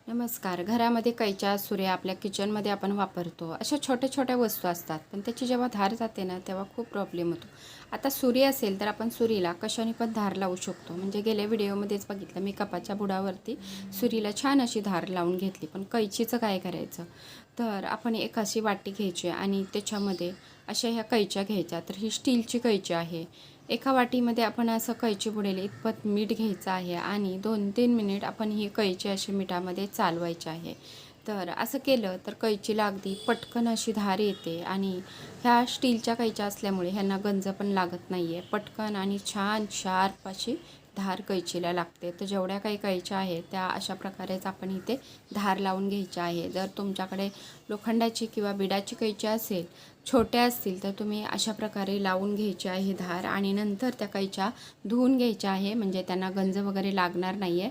नमस्कार. घरामध्ये कैच्या, सुऱ्या आपल्या किचनमध्ये आपण वापरतो. अशा छोट्या छोट्या वस्तू असतात, पण त्याची जेव्हा धार जाते ना, तेव्हा खूप प्रॉब्लेम होतो. आता सुरी असेल तर आपण सुरीला कशाने पण धार लावू शकतो. म्हणजे गेल्या व्हिडिओमध्येच बघितलं मी, कपाच्या बुडावरती सुरीला छान अशी धार लावून घेतली. पण कैचीचं काय करायचं? तर आपण एक अशी वाटी घ्यायची आणि त्याच्यामध्ये अशा ह्या कैच्या घ्यायच्या. तर ही स्टीलची कैची आहे. एका वाटीमध्ये आपण असं कैची बुडेल इतपत मीठ घ्यायचं आहे आणि 2-3 मिनिट आपण ही कैची अशी मिठामध्ये चालवायची आहे. तर असं केलं तर कैचीला अगदी पटकन अशी धार येते आणि ह्या स्टीलच्या कैच्या असल्यामुळे ह्यांना गंज पण लागत नाही आहे. पटकन आणि छान शार्प अशी धार कैचीला लागते. तर जेवढ्या काही कैच्या आहेत त्या अशा प्रकारेच आपण इथे धार लावून घ्यायची आहे. जर तुमच्याकडे लोखंडाची किंवा बिडाची कैची असेल, छोट्या असतील, तर तुम्ही अशा प्रकारे लावून घ्यायची आहे धार आणि नंतर त्या कैच्या धुवून घ्यायच्या आहे. म्हणजे त्यांना गंज वगैरे लागणार नाही आहे.